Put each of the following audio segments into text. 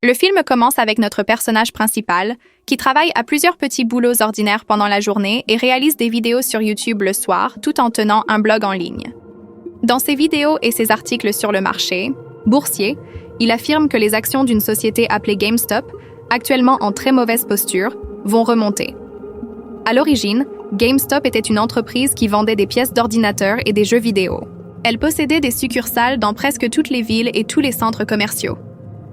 Le film commence avec notre personnage principal, qui travaille à plusieurs petits boulots ordinaires pendant la journée et réalise des vidéos sur YouTube le soir, tout en tenant un blog en ligne. Dans ses vidéos et ses articles sur le marché boursier, il affirme que les actions d'une société appelée GameStop, actuellement en très mauvaise posture, vont remonter. À l'origine, GameStop était une entreprise qui vendait des pièces d'ordinateur et des jeux vidéo. Elle possédait des succursales dans presque toutes les villes et tous les centres commerciaux.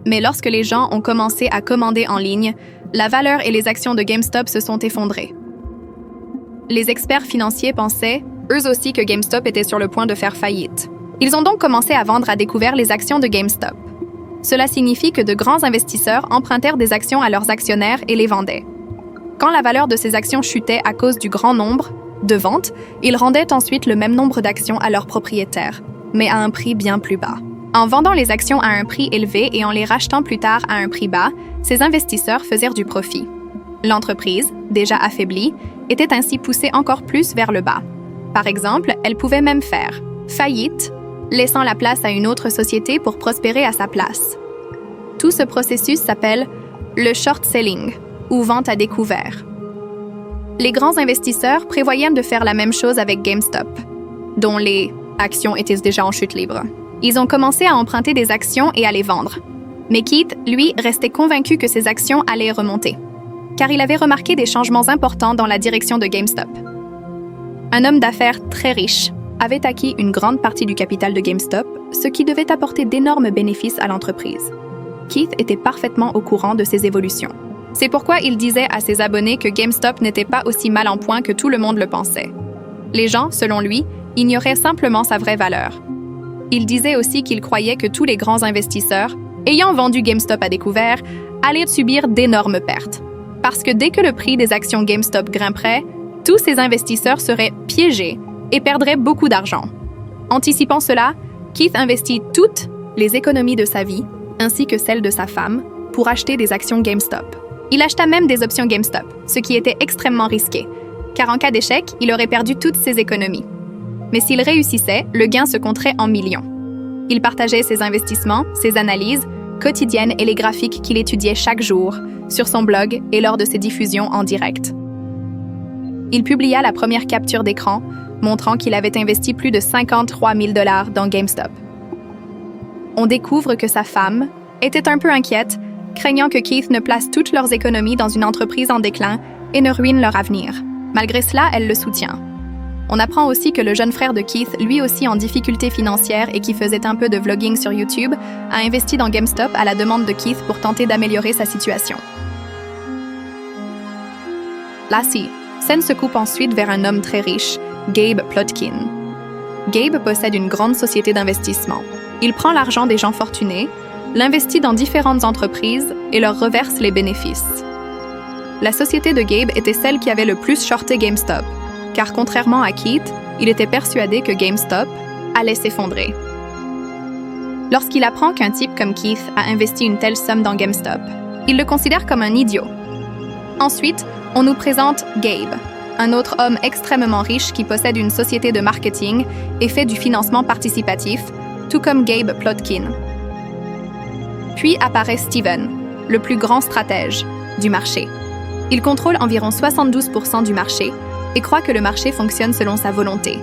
Mais lorsque les gens ont commencé à commander en ligne, la valeur et les actions de GameStop se sont effondrées. Les experts financiers pensaient, eux aussi, que GameStop était sur le point de faire faillite. Ils ont donc commencé à vendre à découvert les actions de GameStop. Cela signifie que de grands investisseurs empruntèrent des actions à leurs actionnaires et les vendaient. Quand la valeur de ces actions chutait à cause du grand nombre de ventes, ils rendaient ensuite le même nombre d'actions à leurs propriétaires, mais à un prix bien plus bas. En vendant les actions à un prix élevé et en les rachetant plus tard à un prix bas, ces investisseurs faisaient du profit. L'entreprise, déjà affaiblie, était ainsi poussée encore plus vers le bas. Par exemple, elle pouvait même faire faillite, laissant la place à une autre société pour prospérer à sa place. Tout ce processus s'appelle le short selling, ou vente à découvert. Les grands investisseurs prévoyaient de faire la même chose avec GameStop, dont les actions étaient déjà en chute libre. Ils ont commencé à emprunter des actions et à les vendre. Mais Keith, lui, restait convaincu que ces actions allaient remonter, car il avait remarqué des changements importants dans la direction de GameStop. Un homme d'affaires très riche avait acquis une grande partie du capital de GameStop, ce qui devait apporter d'énormes bénéfices à l'entreprise. Keith était parfaitement au courant de ces évolutions. C'est pourquoi il disait à ses abonnés que GameStop n'était pas aussi mal en point que tout le monde le pensait. Les gens, selon lui, ignoraient simplement sa vraie valeur. Il disait aussi qu'il croyait que tous les grands investisseurs, ayant vendu GameStop à découvert, allaient subir d'énormes pertes. Parce que dès que le prix des actions GameStop grimperait, tous ces investisseurs seraient piégés et perdraient beaucoup d'argent. Anticipant cela, Keith investit toutes les économies de sa vie, ainsi que celles de sa femme, pour acheter des actions GameStop. Il acheta même des options GameStop, ce qui était extrêmement risqué, car en cas d'échec, il aurait perdu toutes ses économies. Mais s'il réussissait, le gain se compterait en millions. Il partageait ses investissements, ses analyses quotidiennes et les graphiques qu'il étudiait chaque jour sur son blog et lors de ses diffusions en direct. Il publia la première capture d'écran montrant qu'il avait investi plus de 53 000 $ dans GameStop. On découvre que sa femme était un peu inquiète, craignant que Keith ne place toutes leurs économies dans une entreprise en déclin et ne ruine leur avenir. Malgré cela, elle le soutient. On apprend aussi que le jeune frère de Keith, lui aussi en difficulté financière et qui faisait un peu de vlogging sur YouTube, a investi dans GameStop à la demande de Keith pour tenter d'améliorer sa situation. Lassie, scène se coupe ensuite vers un homme très riche, Gabe Plotkin. Gabe possède une grande société d'investissement. Il prend l'argent des gens fortunés, l'investit dans différentes entreprises et leur reverse les bénéfices. La société de Gabe était celle qui avait le plus shorté GameStop, car contrairement à Keith, il était persuadé que GameStop allait s'effondrer. Lorsqu'il apprend qu'un type comme Keith a investi une telle somme dans GameStop, il le considère comme un idiot. Ensuite, on nous présente Gabe, un autre homme extrêmement riche qui possède une société de marketing et fait du financement participatif, tout comme Gabe Plotkin. Puis apparaît Steven, le plus grand stratège du marché. Il contrôle environ 72% du marché et croit que le marché fonctionne selon sa volonté.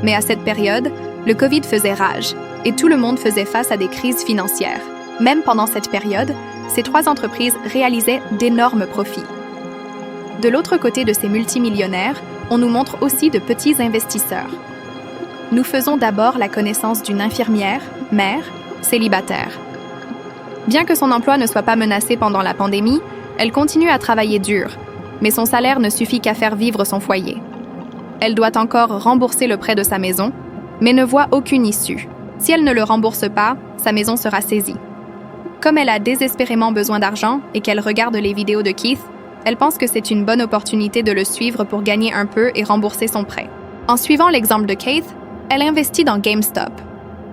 Mais à cette période, le Covid faisait rage et tout le monde faisait face à des crises financières. Même pendant cette période, ces trois entreprises réalisaient d'énormes profits. De l'autre côté de ces multimillionnaires, on nous montre aussi de petits investisseurs. Nous faisons d'abord la connaissance d'une infirmière, mère, célibataire. Bien que son emploi ne soit pas menacé pendant la pandémie, elle continue à travailler dur, mais son salaire ne suffit qu'à faire vivre son foyer. Elle doit encore rembourser le prêt de sa maison, mais ne voit aucune issue. Si elle ne le rembourse pas, sa maison sera saisie. Comme elle a désespérément besoin d'argent et qu'elle regarde les vidéos de Keith, elle pense que c'est une bonne opportunité de le suivre pour gagner un peu et rembourser son prêt. En suivant l'exemple de Keith, elle investit dans GameStop.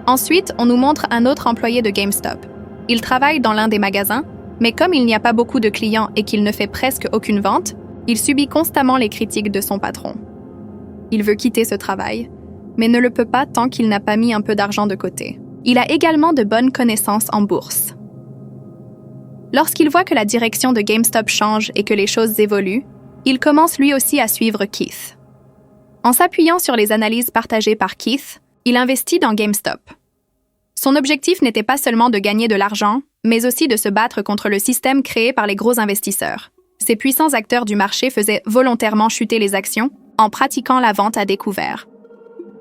Ensuite, on nous montre un autre employé de GameStop. Il travaille dans l'un des magasins, mais comme il n'y a pas beaucoup de clients et qu'il ne fait presque aucune vente, il subit constamment les critiques de son patron. Il veut quitter ce travail, mais ne le peut pas tant qu'il n'a pas mis un peu d'argent de côté. Il a également de bonnes connaissances en bourse. Lorsqu'il voit que la direction de GameStop change et que les choses évoluent, il commence lui aussi à suivre Keith. En s'appuyant sur les analyses partagées par Keith, il investit dans GameStop. Son objectif n'était pas seulement de gagner de l'argent, mais aussi de se battre contre le système créé par les gros investisseurs. Ces puissants acteurs du marché faisaient volontairement chuter les actions en pratiquant la vente à découvert.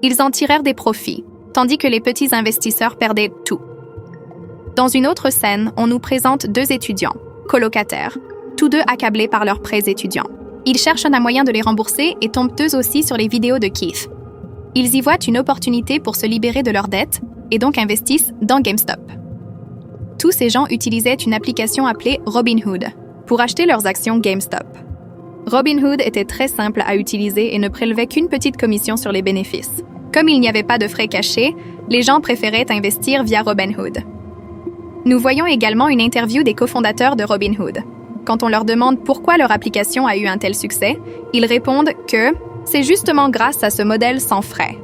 Ils en tirèrent des profits, tandis que les petits investisseurs perdaient tout. Dans une autre scène, on nous présente deux étudiants, colocataires, tous deux accablés par leurs prêts étudiants. Ils cherchent un moyen de les rembourser et tombent eux aussi sur les vidéos de Keith. Ils y voient une opportunité pour se libérer de leurs dettes et donc investissent dans GameStop. Tous ces gens utilisaient une application appelée Robinhood pour acheter leurs actions GameStop. Robinhood était très simple à utiliser et ne prélevait qu'une petite commission sur les bénéfices. Comme il n'y avait pas de frais cachés, les gens préféraient investir via Robinhood. Nous voyons également une interview des cofondateurs de Robinhood. Quand on leur demande pourquoi leur application a eu un tel succès, ils répondent que c'est justement grâce à ce modèle sans frais.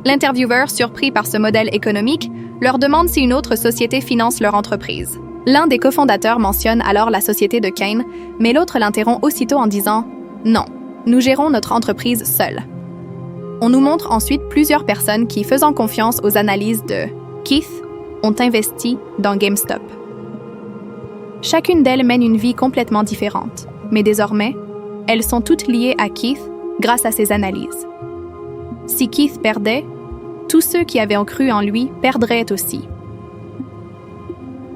L'intervieweur, surpris par ce modèle économique, leur demande si une autre société finance leur entreprise. L'un des cofondateurs mentionne alors la société de Kane, mais l'autre l'interrompt aussitôt en disant « Non, nous gérons notre entreprise seuls ». On nous montre ensuite plusieurs personnes qui, faisant confiance aux analyses de Keith, ont investi dans GameStop. Chacune d'elles mène une vie complètement différente, mais désormais, elles sont toutes liées à Keith grâce à ses analyses. Si Keith perdait, tous ceux qui avaient cru en lui perdraient aussi.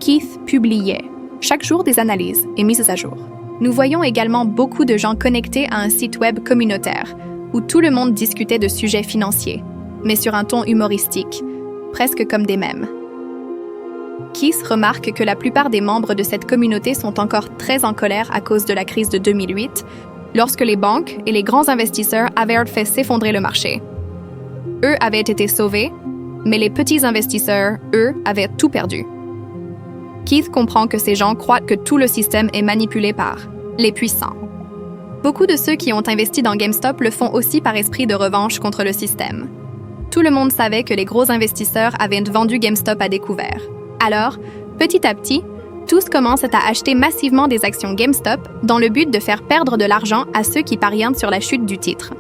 Keith publiait chaque jour des analyses et mises à jour. Nous voyons également beaucoup de gens connectés à un site web communautaire où tout le monde discutait de sujets financiers, mais sur un ton humoristique, presque comme des mèmes. Keith remarque que la plupart des membres de cette communauté sont encore très en colère à cause de la crise de 2008, lorsque les banques et les grands investisseurs avaient fait s'effondrer le marché. Eux avaient été sauvés, mais les petits investisseurs, eux, avaient tout perdu. Keith comprend que ces gens croient que tout le système est manipulé par les puissants. Beaucoup de ceux qui ont investi dans GameStop le font aussi par esprit de revanche contre le système. Tout le monde savait que les gros investisseurs avaient vendu GameStop à découvert. Alors, petit à petit, tous commencent à acheter massivement des actions GameStop dans le but de faire perdre de l'argent à ceux qui parient sur la chute du titre.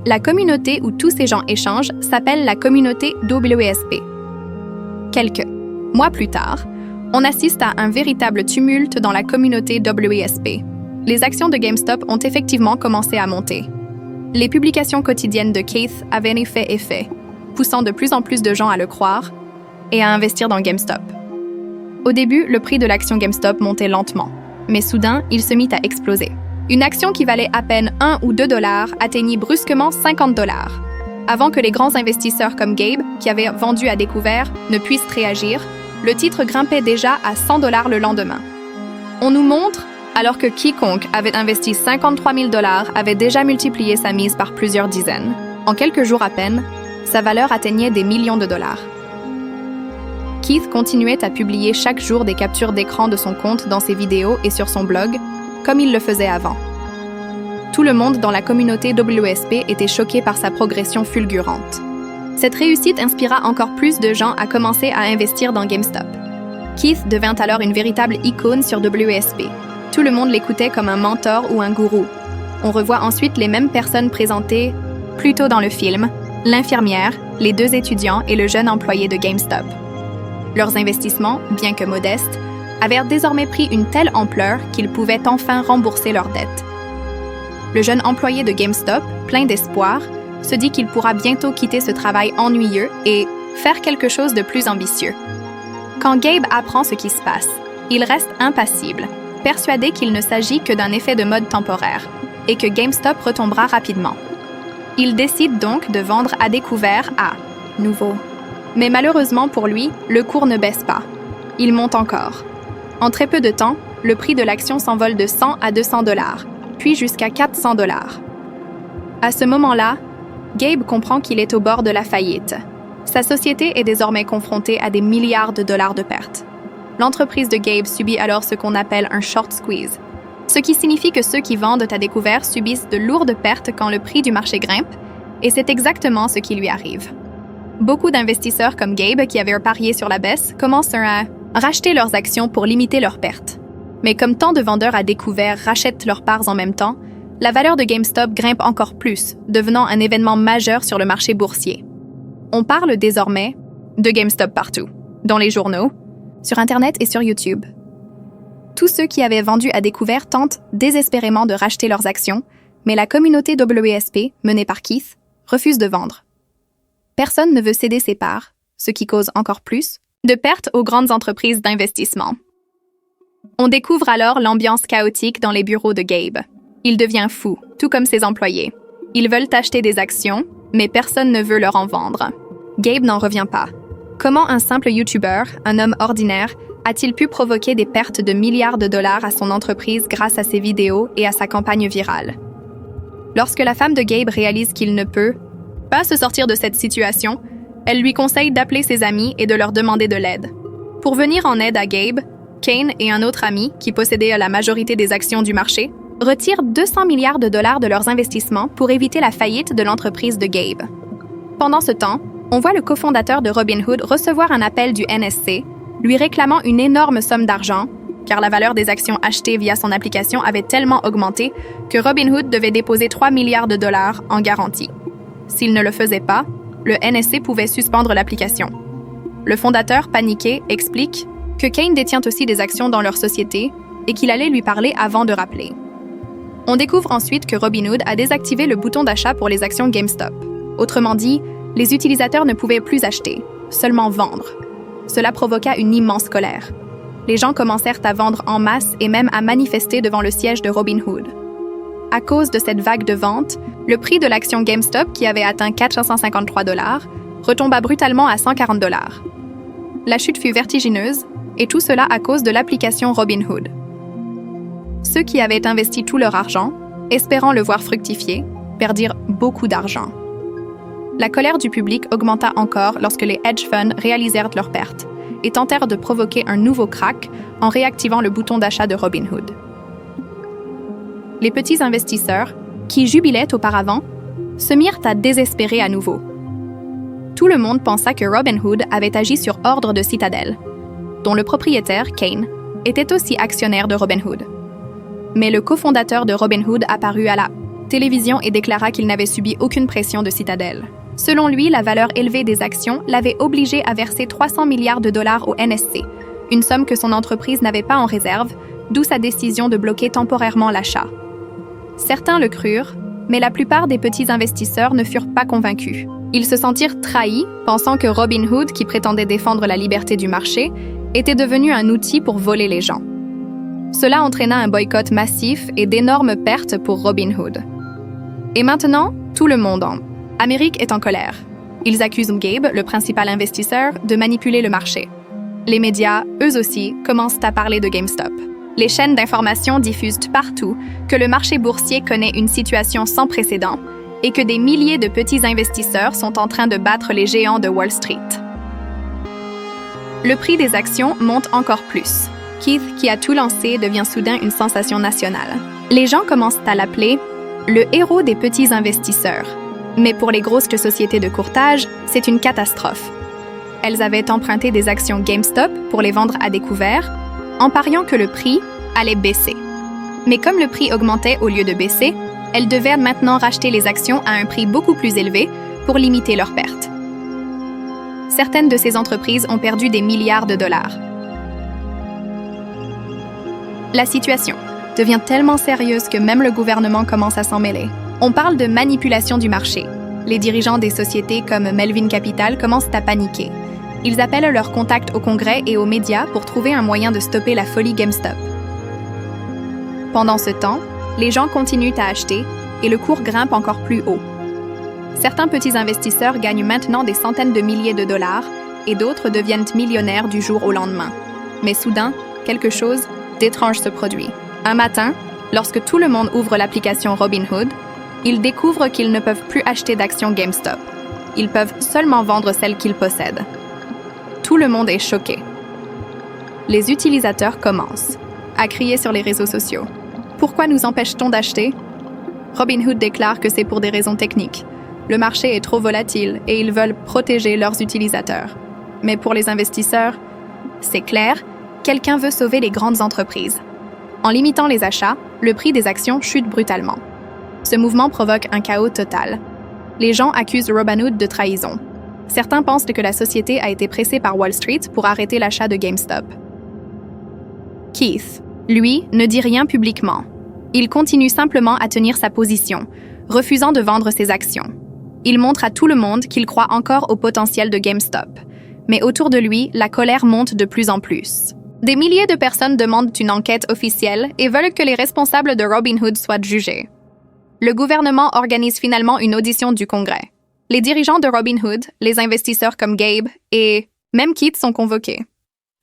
La communauté où tous ces gens échangent s'appelle la communauté WSP. Quelques mois plus tard, on assiste à un véritable tumulte dans la communauté WSP. Les actions de GameStop ont effectivement commencé à monter. Les publications quotidiennes de Keith avaient effet, poussant de plus en plus de gens à le croire et à investir dans GameStop. Au début, le prix de l'action GameStop montait lentement, mais soudain, il se mit à exploser. Une action qui valait à peine 1 ou 2 dollars atteignit brusquement 50 dollars. Avant que les grands investisseurs comme Gabe, qui avaient vendu à découvert, ne puissent réagir, le titre grimpait déjà à 100 dollars le lendemain. On nous montre, alors que quiconque avait investi 53 000 dollars avait déjà multiplié sa mise par plusieurs dizaines. En quelques jours à peine, sa valeur atteignait des millions de dollars. Keith continuait à publier chaque jour des captures d'écran de son compte dans ses vidéos et sur son blog, comme il le faisait avant. Tout le monde dans la communauté WSP était choqué par sa progression fulgurante. Cette réussite inspira encore plus de gens à commencer à investir dans GameStop. Keith devint alors une véritable icône sur WSP. Tout le monde l'écoutait comme un mentor ou un gourou. On revoit ensuite les mêmes personnes présentées plus tôt dans le film, l'infirmière, les deux étudiants et le jeune employé de GameStop. Leurs investissements, bien que modestes, avaient désormais pris une telle ampleur qu'ils pouvaient enfin rembourser leurs dettes. Le jeune employé de GameStop, plein d'espoir, se dit qu'il pourra bientôt quitter ce travail ennuyeux et faire quelque chose de plus ambitieux. Quand Gabe apprend ce qui se passe, il reste impassible, persuadé qu'il ne s'agit que d'un effet de mode temporaire et que GameStop retombera rapidement. Il décide donc de vendre à découvert à nouveau. Mais malheureusement pour lui, le cours ne baisse pas. Il monte encore. En très peu de temps, le prix de l'action s'envole de 100 à 200 dollars, puis jusqu'à 400 dollars. À ce moment-là, Gabe comprend qu'il est au bord de la faillite. Sa société est désormais confrontée à des milliards de dollars de pertes. L'entreprise de Gabe subit alors ce qu'on appelle un short squeeze, ce qui signifie que ceux qui vendent à découvert subissent de lourdes pertes quand le prix du marché grimpe, et c'est exactement ce qui lui arrive. Beaucoup d'investisseurs comme Gabe, qui avaient parié sur la baisse, commencent à racheter leurs actions pour limiter leurs pertes. Mais comme tant de vendeurs à découvert rachètent leurs parts en même temps, la valeur de GameStop grimpe encore plus, devenant un événement majeur sur le marché boursier. On parle désormais de GameStop partout, dans les journaux, sur Internet et sur YouTube. Tous ceux qui avaient vendu à découvert tentent désespérément de racheter leurs actions, mais la communauté WSP, menée par Keith, refuse de vendre. Personne ne veut céder ses parts, ce qui cause encore plus de pertes aux grandes entreprises d'investissement. On découvre alors l'ambiance chaotique dans les bureaux de Gabe. Il devient fou, tout comme ses employés. Ils veulent acheter des actions, mais personne ne veut leur en vendre. Gabe n'en revient pas. Comment un simple YouTuber, un homme ordinaire, a-t-il pu provoquer des pertes de milliards de dollars à son entreprise grâce à ses vidéos et à sa campagne virale? Lorsque la femme de Gabe réalise qu'il ne peut pas se sortir de cette situation, elle lui conseille d'appeler ses amis et de leur demander de l'aide. Pour venir en aide à Gabe, Kane et un autre ami, qui possédait la majorité des actions du marché, retirent 200 milliards de dollars de leurs investissements pour éviter la faillite de l'entreprise de Gabe. Pendant ce temps, on voit le cofondateur de Robinhood recevoir un appel du NSC, lui réclamant une énorme somme d'argent, car la valeur des actions achetées via son application avait tellement augmenté que Robinhood devait déposer 3 milliards de dollars en garantie. S'il ne le faisait pas, le NSC pouvait suspendre l'application. Le fondateur, paniqué, explique que Kane détient aussi des actions dans leur société et qu'il allait lui parler avant de rappeler. On découvre ensuite que Robinhood a désactivé le bouton d'achat pour les actions GameStop. Autrement dit, les utilisateurs ne pouvaient plus acheter, seulement vendre. Cela provoqua une immense colère. Les gens commencèrent à vendre en masse et même à manifester devant le siège de Robinhood. À cause de cette vague de vente, le prix de l'action GameStop, qui avait atteint 453 $, retomba brutalement à 140 $. La chute fut vertigineuse, et tout cela à cause de l'application Robinhood. Ceux qui avaient investi tout leur argent, espérant le voir fructifier, perdirent beaucoup d'argent. La colère du public augmenta encore lorsque les hedge funds réalisèrent leurs pertes et tentèrent de provoquer un nouveau crack en réactivant le bouton d'achat de Robinhood. Les petits investisseurs, qui jubilaient auparavant, se mirent à désespérer à nouveau. Tout le monde pensa que Robinhood avait agi sur ordre de Citadel, dont le propriétaire, Kane, était aussi actionnaire de Robinhood. Mais le cofondateur de Robinhood apparut à la télévision et déclara qu'il n'avait subi aucune pression de Citadel. Selon lui, la valeur élevée des actions l'avait obligé à verser 300 milliards de dollars au NSC, une somme que son entreprise n'avait pas en réserve, d'où sa décision de bloquer temporairement l'achat. Certains le crurent, mais la plupart des petits investisseurs ne furent pas convaincus. Ils se sentirent trahis, pensant que Robinhood, qui prétendait défendre la liberté du marché, était devenu un outil pour voler les gens. Cela entraîna un boycott massif et d'énormes pertes pour Robinhood. Et maintenant, tout le monde en Amérique est en colère. Ils accusent Gabe, le principal investisseur, de manipuler le marché. Les médias, eux aussi, commencent à parler de GameStop. Les chaînes d'information diffusent partout que le marché boursier connaît une situation sans précédent et que des milliers de petits investisseurs sont en train de battre les géants de Wall Street. Le prix des actions monte encore plus. Keith, qui a tout lancé, devient soudain une sensation nationale. Les gens commencent à l'appeler le héros des petits investisseurs. Mais pour les grosses sociétés de courtage, c'est une catastrophe. Elles avaient emprunté des actions GameStop pour les vendre à découvert, en pariant que le prix allait baisser. Mais comme le prix augmentait au lieu de baisser, elles devaient maintenant racheter les actions à un prix beaucoup plus élevé pour limiter leurs pertes. Certaines de ces entreprises ont perdu des milliards de dollars. La situation devient tellement sérieuse que même le gouvernement commence à s'en mêler. On parle de manipulation du marché. Les dirigeants des sociétés comme Melvin Capital commencent à paniquer. Ils appellent leurs contacts au Congrès et aux médias pour trouver un moyen de stopper la folie GameStop. Pendant ce temps, les gens continuent à acheter et le cours grimpe encore plus haut. Certains petits investisseurs gagnent maintenant des centaines de milliers de dollars et d'autres deviennent millionnaires du jour au lendemain. Mais soudain, quelque chose d'étrange se produit. Un matin, lorsque tout le monde ouvre l'application Robinhood, ils découvrent qu'ils ne peuvent plus acheter d'actions GameStop. Ils peuvent seulement vendre celles qu'ils possèdent. Tout le monde est choqué. Les utilisateurs commencent à crier sur les réseaux sociaux. Pourquoi nous empêche-t-on d'acheter? Robinhood déclare que c'est pour des raisons techniques. Le marché est trop volatile et ils veulent protéger leurs utilisateurs. Mais pour les investisseurs, c'est clair, quelqu'un veut sauver les grandes entreprises. En limitant les achats, le prix des actions chute brutalement. Ce mouvement provoque un chaos total. Les gens accusent Robinhood de trahison. Certains pensent que la société a été pressée par Wall Street pour arrêter l'achat de GameStop. Keith, lui, ne dit rien publiquement. Il continue simplement à tenir sa position, refusant de vendre ses actions. Il montre à tout le monde qu'il croit encore au potentiel de GameStop. Mais autour de lui, la colère monte de plus en plus. Des milliers de personnes demandent une enquête officielle et veulent que les responsables de Robinhood soient jugés. Le gouvernement organise finalement une audition du Congrès. Les dirigeants de Robinhood, les investisseurs comme Gabe et même Keith sont convoqués.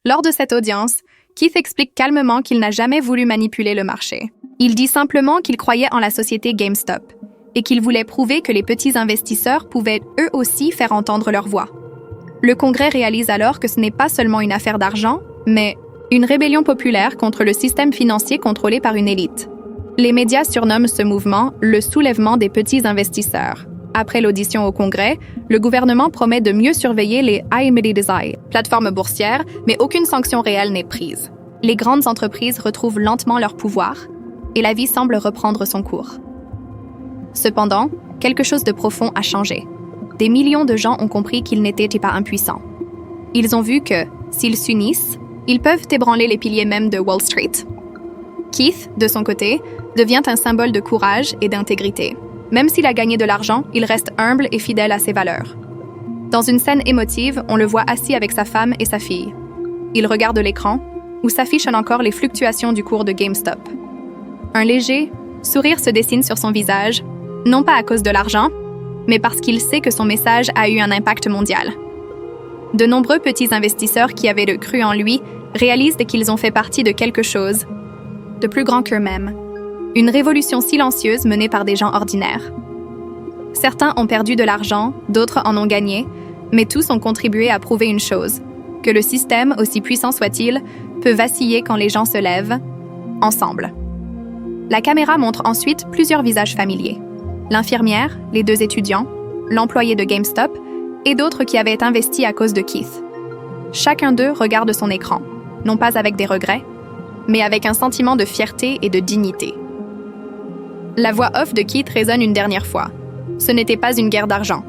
Lors de cette audience, Keith explique calmement qu'il n'a jamais voulu manipuler le marché. Il dit simplement qu'il croyait en la société GameStop et qu'il voulait prouver que les petits investisseurs pouvaient eux aussi faire entendre leur voix. Le Congrès réalise alors que ce n'est pas seulement une affaire d'argent, mais une rébellion populaire contre le système financier contrôlé par une élite. Les médias surnomment ce mouvement le soulèvement des petits investisseurs. Après l'audition au Congrès, le gouvernement promet de mieux surveiller les IMDDSI, plateformes boursières, mais aucune sanction réelle n'est prise. Les grandes entreprises retrouvent lentement leur pouvoir et la vie semble reprendre son cours. Cependant, quelque chose de profond a changé. Des millions de gens ont compris qu'ils n'étaient pas impuissants. Ils ont vu que, s'ils s'unissent, ils peuvent ébranler les piliers même de Wall Street. Keith, de son côté, devient un symbole de courage et d'intégrité. Même s'il a gagné de l'argent, il reste humble et fidèle à ses valeurs. Dans une scène émotive, on le voit assis avec sa femme et sa fille. Il regarde l'écran, où s'affichent encore les fluctuations du cours de GameStop. Un léger sourire se dessine sur son visage, non pas à cause de l'argent, mais parce qu'il sait que son message a eu un impact mondial. De nombreux petits investisseurs qui avaient cru en lui réalisent qu'ils ont fait partie de quelque chose de plus grand qu'eux-mêmes. Une révolution silencieuse menée par des gens ordinaires. Certains ont perdu de l'argent, d'autres en ont gagné, mais tous ont contribué à prouver une chose, que le système, aussi puissant soit-il, peut vaciller quand les gens se lèvent, ensemble. La caméra montre ensuite plusieurs visages familiers. L'infirmière, les 2 étudiants, l'employé de GameStop et d'autres qui avaient investi à cause de Keith. Chacun d'eux regarde son écran, non pas avec des regrets, mais avec un sentiment de fierté et de dignité. La voix off de Keith résonne une dernière fois. Ce n'était pas une guerre d'argent.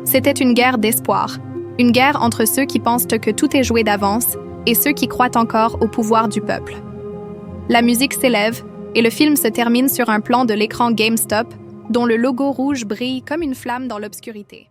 C'était une guerre d'espoir. Une guerre entre ceux qui pensent que tout est joué d'avance et ceux qui croient encore au pouvoir du peuple. La musique s'élève et le film se termine sur un plan de l'écran GameStop dont le logo rouge brille comme une flamme dans l'obscurité.